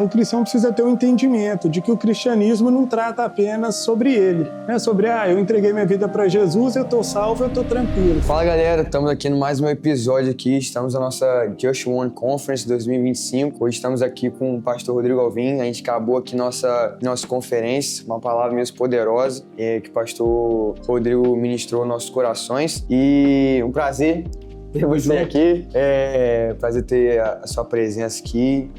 O cristão precisa ter um entendimento de que o cristianismo não trata apenas sobre ele, né? Sobre, eu entreguei minha vida para Jesus, eu tô salvo, eu tô tranquilo. Fala galera, estamos aqui no mais um episódio aqui, estamos na nossa Just One Conference 2025, hoje estamos aqui com o pastor Rodrigo Alvim, a gente acabou aqui nossa conferência, uma palavra mesmo poderosa, que o pastor Rodrigo ministrou nossos corações, e um prazer ter você aqui, prazer ter a sua presença aqui,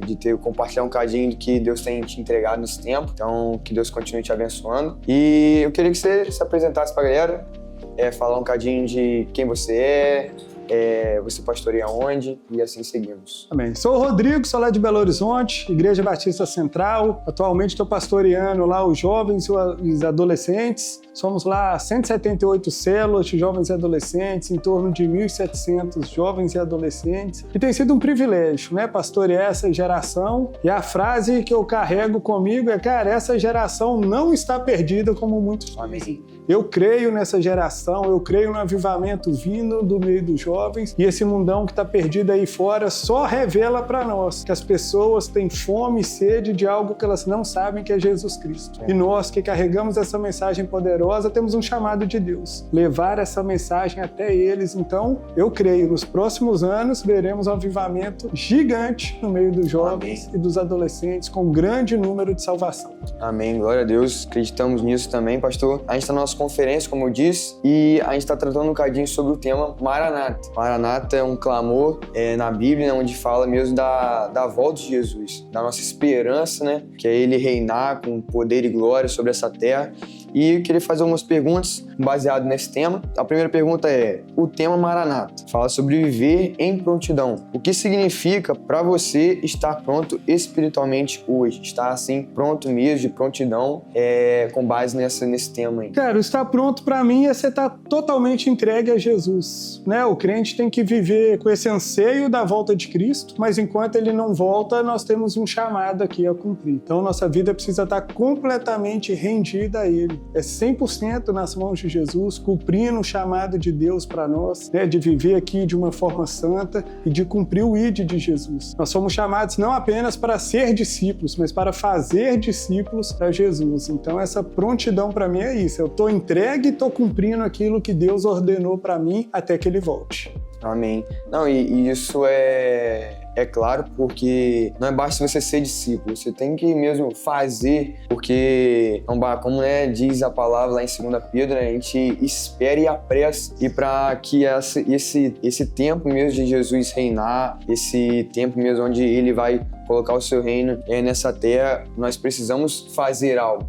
de ter compartilhar um cadinho do que Deus tem te entregado nesse tempo, então que Deus continue te abençoando. E eu queria que você se apresentasse para a galera, falar um cadinho de quem você você pastoreia onde, e assim seguimos. Amém. Sou o Rodrigo, sou lá de Belo Horizonte, Igreja Batista Central. Atualmente estou pastoreando lá os jovens e os adolescentes. Somos lá 178 células de jovens e adolescentes, em torno de 1.700 jovens e adolescentes. E tem sido um privilégio, né, pastorear essa geração. E a frase que eu carrego comigo é, cara, essa geração não está perdida como muitos dizem. Eu creio nessa geração, eu creio no avivamento vindo do meio dos jovens, e esse mundão que está perdido aí fora só revela para nós que as pessoas têm fome e sede de algo que elas não sabem, que é Jesus Cristo. E nós que carregamos essa mensagem poderosa temos um chamado de Deus, levar essa mensagem até eles. Então eu creio, nos próximos anos veremos um avivamento gigante no meio dos jovens e dos adolescentes, com um grande número de salvação. Amém, glória a Deus, acreditamos nisso também, pastor. A gente está na nossa conferência, como eu disse, e a gente está tratando um bocadinho sobre o tema Maranata. Maranata é um clamor na Bíblia, onde fala mesmo da volta de Jesus, da nossa esperança, né? Que é Ele reinar com poder e glória sobre essa terra. E eu queria fazer algumas perguntas baseadas nesse tema. A primeira pergunta é, o tema Maranata fala sobre viver em prontidão. O que significa para você estar pronto espiritualmente hoje? Estar assim, pronto mesmo, de prontidão, com base nesse tema aí. Cara, estar pronto para mim é você estar totalmente entregue a Jesus, né? O crente tem que viver com esse anseio da volta de Cristo, mas enquanto ele não volta, nós temos um chamado aqui a cumprir. Então, nossa vida precisa estar completamente rendida a Ele. É 100% nas mãos de Jesus, cumprindo o chamado de Deus para nós, né? De viver aqui de uma forma santa e de cumprir o ID de Jesus. Nós somos chamados não apenas para ser discípulos, mas para fazer discípulos para Jesus. Então, essa prontidão para mim é isso. Eu estou entregue e estou cumprindo aquilo que Deus ordenou para mim até que Ele volte. Amém. Não, e isso é claro, porque não é basta você ser discípulo, você tem que mesmo fazer, porque, como diz a palavra lá em 2 Pedro, a gente espera e apressa, e para que esse tempo mesmo de Jesus reinar, esse tempo mesmo onde Ele vai colocar o seu reino nessa terra, nós precisamos fazer algo.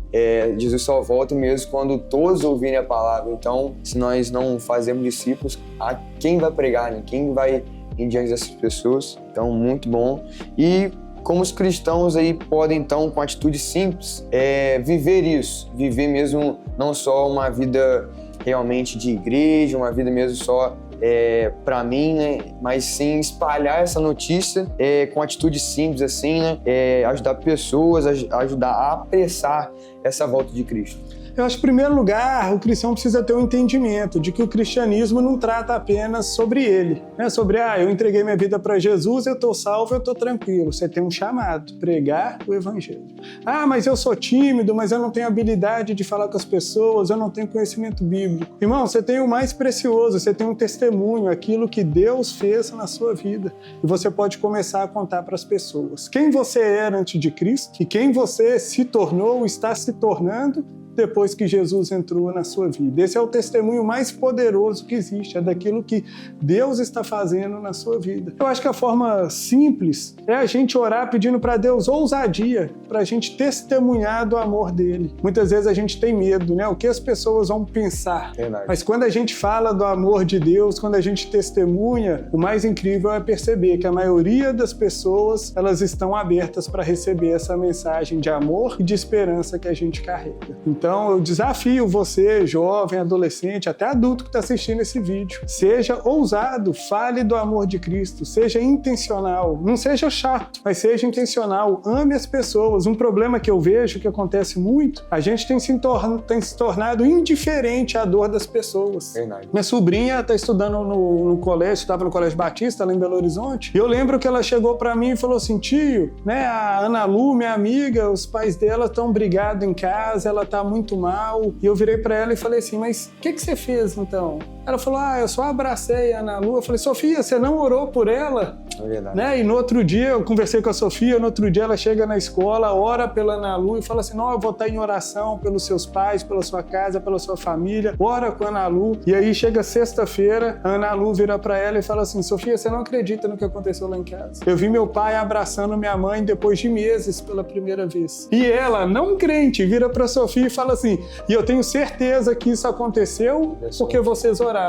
Jesus só volta mesmo quando todos ouvirem a palavra. Então, se nós não fazemos discípulos, a quem vai pregar, né? Quem vai ir diante dessas pessoas? Então, muito bom. E como os cristãos aí podem, então, com atitudes simples, viver isso, viver mesmo não só uma vida realmente de igreja, uma vida mesmo só para mim, né? Mas sim espalhar essa notícia com atitudes simples, assim, né? Ajudar pessoas, ajudar a apressar essa volta de Cristo. Eu acho que, em primeiro lugar, o cristão precisa ter um entendimento de que o cristianismo não trata apenas sobre ele, né? Sobre, eu entreguei minha vida para Jesus, eu estou salvo, eu estou tranquilo. Você tem um chamado, pregar o evangelho. Mas eu sou tímido, mas eu não tenho habilidade de falar com as pessoas, eu não tenho conhecimento bíblico. Irmão, você tem o mais precioso, você tem um testemunho, aquilo que Deus fez na sua vida. E você pode começar a contar para as pessoas quem você era antes de Cristo e quem você se tornou ou está se tornando depois que Jesus entrou na sua vida. Esse é o testemunho mais poderoso que existe, é daquilo que Deus está fazendo na sua vida. Eu acho que a forma simples é a gente orar pedindo para Deus ousadia, para a gente testemunhar do amor dele. Muitas vezes a gente tem medo, né? O que as pessoas vão pensar. Verdade. Mas quando a gente fala do amor de Deus, quando a gente testemunha, o mais incrível é perceber que a maioria das pessoas, elas estão abertas para receber essa mensagem de amor e de esperança que a gente carrega. Então, Então, eu desafio você, jovem, adolescente, até adulto que está assistindo esse vídeo. Seja ousado, fale do amor de Cristo, seja intencional. Não seja chato, mas seja intencional. Ame as pessoas. Um problema que eu vejo que acontece muito, a gente tem se tornado indiferente à dor das pessoas. Verdade. Minha sobrinha está estudando no colégio, estava no Colégio Batista, lá em Belo Horizonte, e eu lembro que ela chegou para mim e falou assim, tio, né, a Ana Lu, minha amiga, os pais dela estão brigados em casa, ela tá muito mal. E eu virei para ela e falei assim, mas o que você fez então? Ela falou, eu só abracei a Ana Lu. Eu falei, Sofia, você não orou por ela? É verdade. Né? E no outro dia, eu conversei com a Sofia, no outro dia ela chega na escola, ora pela Ana Lu e fala assim, não, eu vou estar em oração pelos seus pais, pela sua casa, pela sua família, ora com a Ana Lu. E aí chega sexta-feira, a Ana Lu vira para ela e fala assim, Sofia, você não acredita no que aconteceu lá em casa. Eu vi meu pai abraçando minha mãe depois de meses pela primeira vez. E ela, não crente, vira para Sofia e fala assim, e eu tenho certeza que isso aconteceu porque vocês oraram.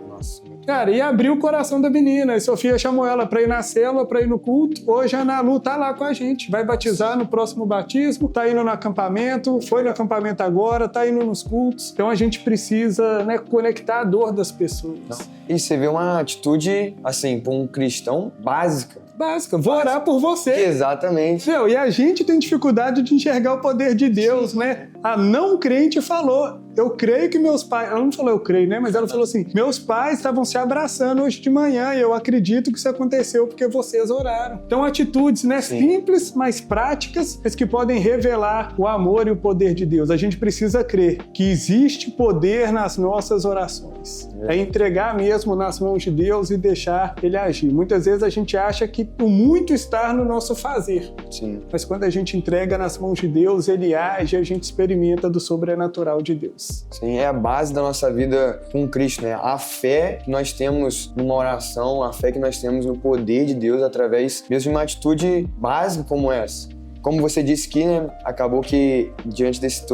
Nossa. Cara, e abriu o coração da menina. E Sofia chamou ela para ir na célula, para ir no culto. Hoje a Ana Lu tá lá com a gente. Vai batizar no próximo batismo, tá indo no acampamento, foi no acampamento agora, tá indo nos cultos. Então a gente precisa, né, conectar a dor das pessoas. Não. E você vê uma atitude, assim, para um cristão básica. Vou orar por você. Exatamente. E a gente tem dificuldade de enxergar o poder de Deus, né? A não crente falou, eu creio que meus pais... Ela não falou eu creio, né? Mas ela falou assim, meus pais estavam se abraçando hoje de manhã e eu acredito que isso aconteceu porque vocês oraram. Então, atitudes, né? Simples, mas práticas, mas que podem revelar o amor e o poder de Deus. A gente precisa crer que existe poder nas nossas orações. É entregar mesmo nas mãos de Deus e deixar Ele agir. Muitas vezes a gente acha que o muito está no nosso fazer. Sim. Mas quando a gente entrega nas mãos de Deus, Ele age e a gente experimenta do sobrenatural de Deus. Sim, é a base da nossa vida com Cristo, né? A fé que nós temos numa oração, a fé que nós temos no poder de Deus através mesmo de uma atitude básica como essa. Como você disse que, né, acabou que, diante desse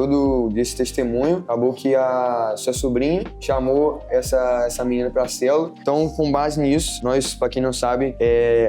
testemunho, acabou que a sua sobrinha chamou essa menina para a célula. Então, com base nisso, nós, para quem não sabe,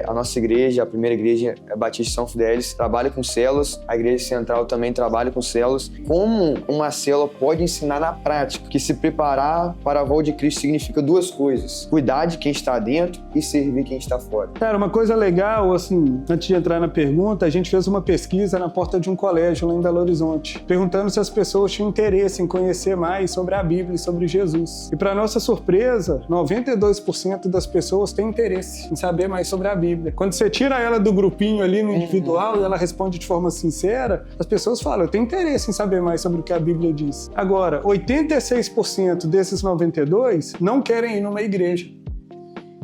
a nossa igreja, a primeira igreja Batista São Fidélis, trabalha com células, a igreja central também trabalha com células. Como uma célula pode ensinar na prática que se preparar para a volta de Cristo significa duas coisas: cuidar de quem está dentro e servir quem está fora. Cara, uma coisa legal, assim, antes de entrar na pergunta, a gente fez uma pesquisa na porta de um colégio lá em Belo Horizonte, perguntando se as pessoas tinham interesse em conhecer mais sobre a Bíblia e sobre Jesus. E para nossa surpresa, 92% das pessoas têm interesse em saber mais sobre a Bíblia. Quando você tira ela do grupinho ali no individual e ela responde de forma sincera, as pessoas falam, eu tenho interesse em saber mais sobre o que a Bíblia diz. Agora, 86% desses 92 não querem ir numa igreja.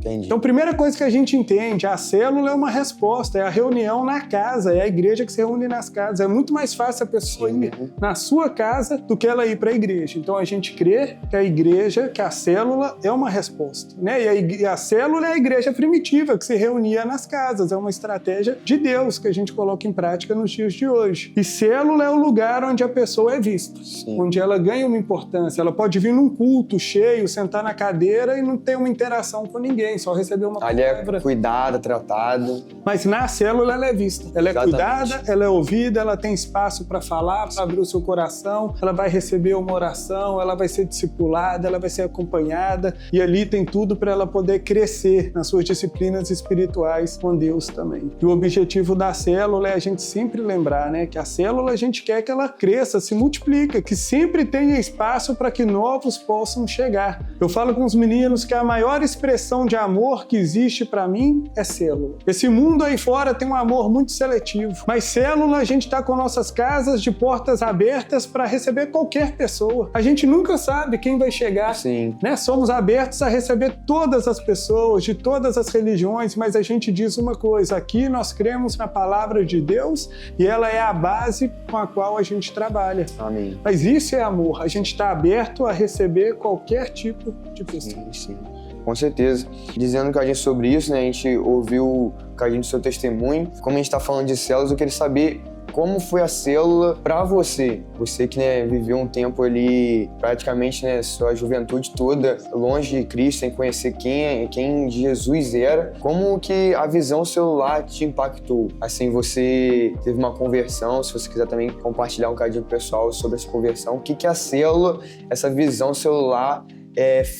Entendi. Então, primeira coisa que a gente entende, a célula é uma resposta, é a reunião na casa, é a igreja que se reúne nas casas. É muito mais fácil a pessoa ir na sua casa do que ela ir para a igreja. Então, a gente crê que a igreja, que a célula é uma resposta, né? E a célula é a igreja primitiva que se reunia nas casas. É uma estratégia de Deus que a gente coloca em prática nos dias de hoje. E célula é o lugar onde a pessoa é vista, onde ela ganha uma importância. Ela pode vir num culto cheio, sentar na cadeira e não ter uma interação com ninguém, só receber uma palavra. Ali é cuidada, tratada. Mas na célula ela é vista. Ela é cuidada, ela é ouvida, ela tem espaço para falar, para abrir o seu coração, ela vai receber uma oração, ela vai ser discipulada, ela vai ser acompanhada e ali tem tudo para ela poder crescer nas suas disciplinas espirituais com Deus também. E o objetivo da célula é a gente sempre lembrar, né, que a célula a gente quer que ela cresça, se multiplique, que sempre tenha espaço para que novos possam chegar. Eu falo com os meninos que a maior expressão de amor que existe para mim é célula. Esse mundo aí fora tem um amor muito seletivo, mas célula a gente está com nossas casas de portas abertas para receber qualquer pessoa. A gente nunca sabe quem vai chegar, né? Somos abertos a receber todas as pessoas, de todas as religiões, mas a gente diz uma coisa, aqui nós cremos na palavra de Deus e ela é a base com a qual a gente trabalha. Amém. Mas isso é amor, a gente está aberto a receber qualquer tipo de pessoa. Sim. Com certeza. Dizendo com a gente sobre isso, né? A gente ouviu com a gente o seu testemunho. Como a gente está falando de células, eu queria saber como foi a célula para você? Você que, né, viveu um tempo ali, praticamente, né, sua juventude toda longe de Cristo, sem conhecer quem Jesus era. Como que a visão celular te impactou? Assim, você teve uma conversão, se você quiser também compartilhar um bocadinho com o pessoal sobre essa conversão, o que a célula, essa visão celular,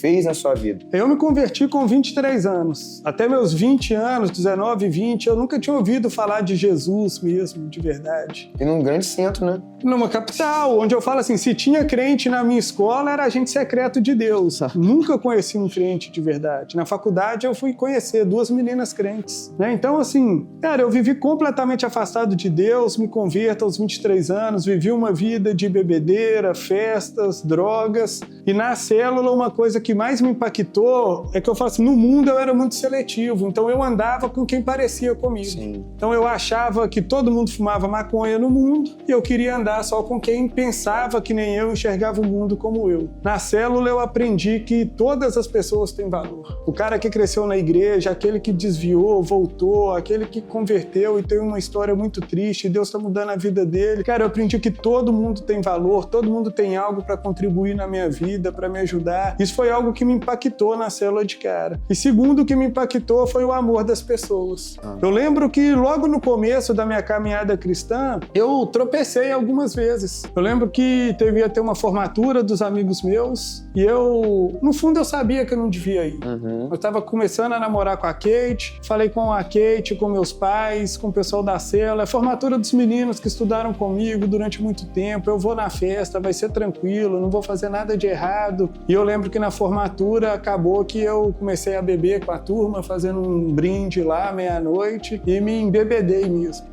fez na sua vida? Eu me converti com 23 anos. Até meus 20 anos, 19, 20, eu nunca tinha ouvido falar de Jesus mesmo, de verdade. E num grande centro, né? Numa capital, onde eu falo assim, se tinha crente na minha escola, era agente secreto de Deus. Nunca conheci um crente de verdade. Na faculdade eu fui conhecer 2 meninas crentes, né? Então, assim, cara, eu vivi completamente afastado de Deus, me converto aos 23 anos, vivi uma vida de bebedeira, festas, drogas. E na célula, uma coisa que mais me impactou é que eu falo assim, no mundo eu era muito seletivo, então eu andava com quem parecia comigo. Sim. Então eu achava que todo mundo fumava maconha no mundo e eu queria andar só com quem pensava que nem eu, enxergava o mundo como eu. Na célula eu aprendi que todas as pessoas têm valor. O cara que cresceu na igreja, aquele que desviou, voltou, aquele que converteu e tem uma história muito triste, Deus está mudando a vida dele. Cara, eu aprendi que todo mundo tem valor, todo mundo tem algo para contribuir na minha vida, para me ajudar. Isso foi algo que me impactou na célula de cara. E segundo, o que me impactou foi o amor das pessoas. Eu lembro que logo no começo da minha caminhada cristã, eu tropecei algumas vezes. Eu lembro que ia ter uma formatura dos amigos meus e no fundo eu sabia que eu não devia ir. Eu estava começando a namorar com a Kate, falei com a Kate, com meus pais, com o pessoal da célula, a formatura dos meninos que estudaram comigo durante muito tempo, eu vou na festa, vai ser tranquilo, não vou fazer nada de errado. E eu lembro que na formatura acabou que eu comecei a beber com a turma, fazendo um brinde lá, meia-noite, e me embebedei mesmo.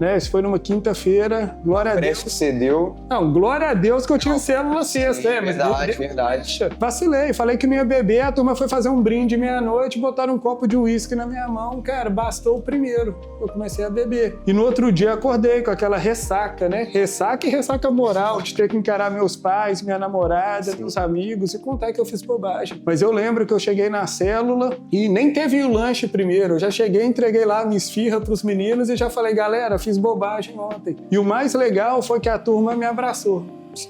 Né? Isso foi numa quinta-feira, glória a Deus. Você deu? Não, glória a Deus que eu tinha célula sexta. Sim, verdade. Vacilei, falei que não ia beber, a turma foi fazer um brinde meia-noite, botaram um copo de uísque na minha mão, cara, bastou o primeiro. Eu comecei a beber. E no outro dia acordei com aquela ressaca, né? Ressaca e ressaca moral, de ter que encarar meus pais, minha namorada, meus amigos e contar que eu fiz bobagem. Mas eu lembro que eu cheguei na célula e nem teve o lanche primeiro. Eu já cheguei, entreguei lá minha esfirra pros meninos e já falei, galera, fiz bobagem ontem. E o mais legal foi que a turma me abraçou.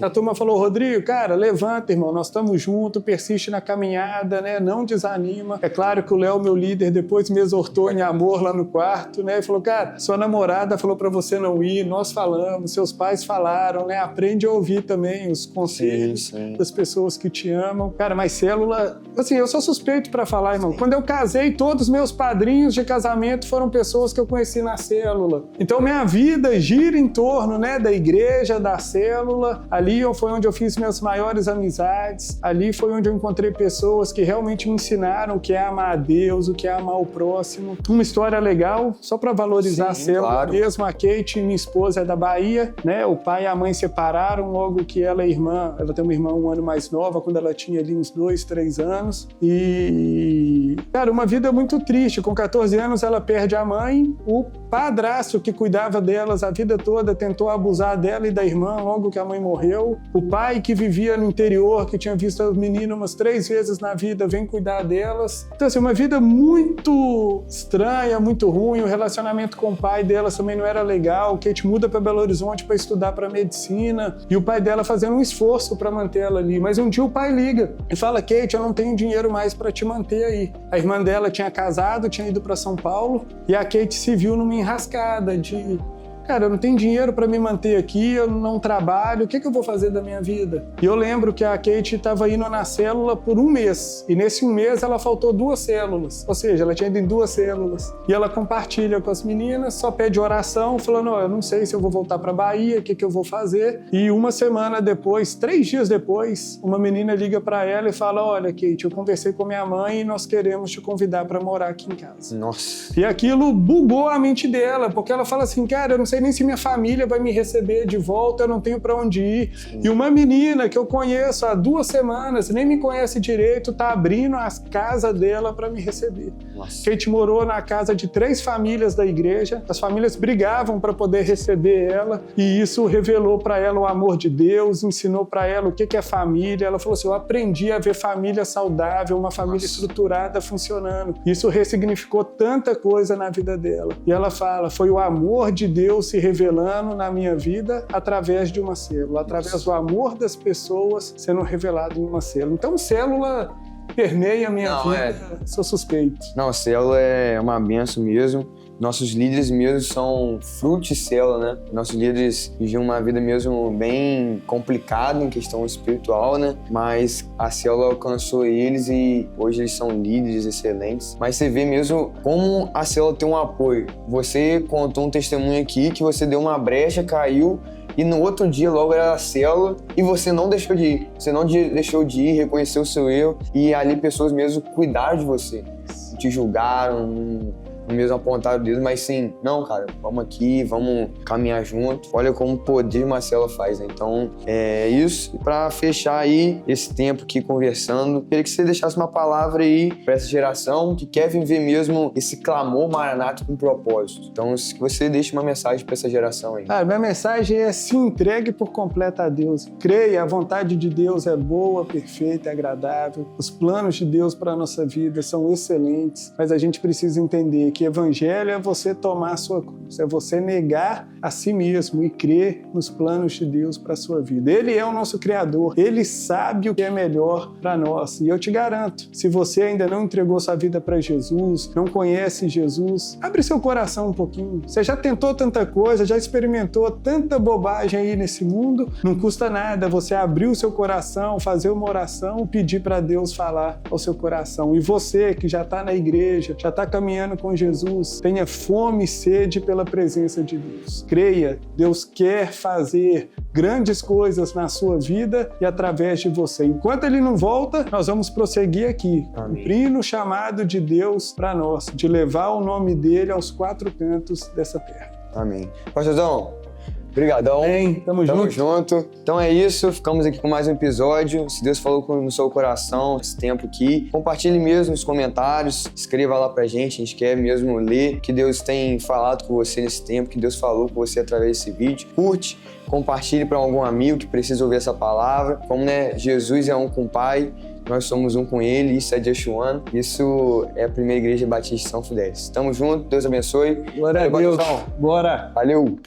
A turma falou, Rodrigo, cara, levanta, irmão, nós estamos juntos, persiste na caminhada, né? Não desanima. É claro que o Léo, meu líder, depois me exortou em amor lá no quarto, né? Ele falou, cara, sua namorada falou pra você não ir, nós falamos, seus pais falaram, né? Aprende a ouvir também os conselhos das pessoas que te amam. Cara, mas célula, assim, eu sou suspeito pra falar, irmão. Quando eu casei, todos os meus padrinhos de casamento foram pessoas que eu conheci na célula. Então, minha vida gira em torno, né, da igreja, da célula. Ali foi onde eu fiz minhas maiores amizades. Ali foi onde eu encontrei pessoas que realmente me ensinaram o que é amar a Deus, o que é amar o próximo. Uma história legal, só para valorizar a célula. Claro. Mesmo a Kate, minha esposa, é da Bahia, né? O pai e a mãe separaram logo que ela é irmã. Ela tem uma irmã 1 ano mais nova, quando ela tinha ali uns 2, 3 anos. E, cara, uma vida muito triste. Com 14 anos ela perde a mãe. O padrasto que cuidava delas a vida toda tentou abusar dela e da irmã logo que a mãe morreu. O pai que vivia no interior, que tinha visto as meninas umas 3 vezes na vida, vem cuidar delas. Então, assim, uma vida muito estranha, muito ruim. O relacionamento com o pai delas também não era legal. Kate muda para Belo Horizonte para estudar para medicina e o pai dela fazendo um esforço para manter ela ali. Mas um dia o pai liga e fala, Kate, eu não tenho dinheiro mais para te manter aí. A irmã dela tinha casado, tinha ido para São Paulo e a Kate se viu numa enrascada de... Cara, eu não tenho dinheiro para me manter aqui, eu não trabalho, o que eu vou fazer da minha vida? E eu lembro que a Kate estava indo na célula por 1 mês. E nesse 1 mês ela faltou 2 células. Ou seja, ela tinha ido em 2 células. E ela compartilha com as meninas, só pede oração, falando, eu não sei se eu vou voltar para Bahia, o que eu vou fazer? E 1 semana depois, 3 dias depois, uma menina liga para ela e fala, olha, Kate, eu conversei com minha mãe e nós queremos te convidar para morar aqui em casa. Nossa. E aquilo bugou a mente dela, porque ela fala assim, cara, eu não sei nem se minha família vai me receber de volta, eu não tenho para onde ir. E uma menina que eu conheço há 2 semanas, nem me conhece direito, tá abrindo a casa dela para me receber. Nossa. Kate morou na casa de 3 famílias da igreja, as famílias brigavam para poder receber ela, e isso revelou para ela o amor de Deus, ensinou para ela o que é família. Ela falou assim, eu aprendi a ver família saudável, uma família estruturada funcionando. Isso ressignificou tanta coisa na vida dela. E ela fala, foi o amor de Deus se revelando na minha vida através de uma célula, através do amor das pessoas sendo revelado em uma célula. Então, célula permeia a minha vida, sou suspeito. Não, célula é uma benção mesmo. Nossos líderes mesmo são fruto de célula, né? Nossos líderes viviam uma vida mesmo bem complicada em questão espiritual, né? Mas a célula alcançou eles e hoje eles são líderes excelentes. Mas você vê mesmo como a célula tem um apoio. Você contou um testemunho aqui que você deu uma brecha, caiu, e no outro dia logo era a célula e você não deixou de ir. Você não deixou de ir, reconheceu o seu erro e ali pessoas mesmo cuidaram de você. Te julgaram, mesmo apontaram o dedo, mas sim, não, cara, vamos aqui, vamos caminhar junto. Olha como o poder uma célula faz, né? Então, é isso. E pra fechar aí esse tempo aqui conversando, queria que você deixasse uma palavra aí pra essa geração que quer viver mesmo esse clamor maranata com propósito. Então, que você deixe uma mensagem pra essa geração aí. Minha mensagem é: se entregue por completo a Deus. Creia, a vontade de Deus é boa, perfeita e agradável. Os planos de Deus para a nossa vida são excelentes, mas a gente precisa entender que evangelho é você tomar a sua cruz, é você negar a si mesmo e crer nos planos de Deus para a sua vida. Ele é o nosso Criador, Ele sabe o que é melhor para nós. E eu te garanto, se você ainda não entregou sua vida para Jesus, não conhece Jesus, abre seu coração um pouquinho. Você já tentou tanta coisa, já experimentou tanta bobagem aí nesse mundo, não custa nada você abrir o seu coração, fazer uma oração, pedir para Deus falar ao seu coração. E você que já está na igreja, já está caminhando com Jesus, tenha fome e sede pela presença de Deus. Creia, Deus quer fazer grandes coisas na sua vida e através de você. Enquanto Ele não volta, nós vamos prosseguir aqui, cumprindo o chamado de Deus para nós, de levar o nome dele aos quatro cantos dessa terra. Amém. Pastorzão, obrigadão. Tamo junto. Então é isso, ficamos aqui com mais um episódio. Se Deus falou no seu coração esse tempo aqui, compartilhe mesmo nos comentários, escreva lá pra gente, a gente quer mesmo ler o que Deus tem falado com você nesse tempo, que Deus falou com você através desse vídeo. Curte, compartilhe para algum amigo que precisa ouvir essa palavra. Como, né, Jesus é um com o Pai, nós somos um com Ele, isso é Jeshuan, isso é a Primeira Igreja Batista de São Fidélis. Tamo junto, Deus abençoe. Glória a Deus. Bora! Valeu!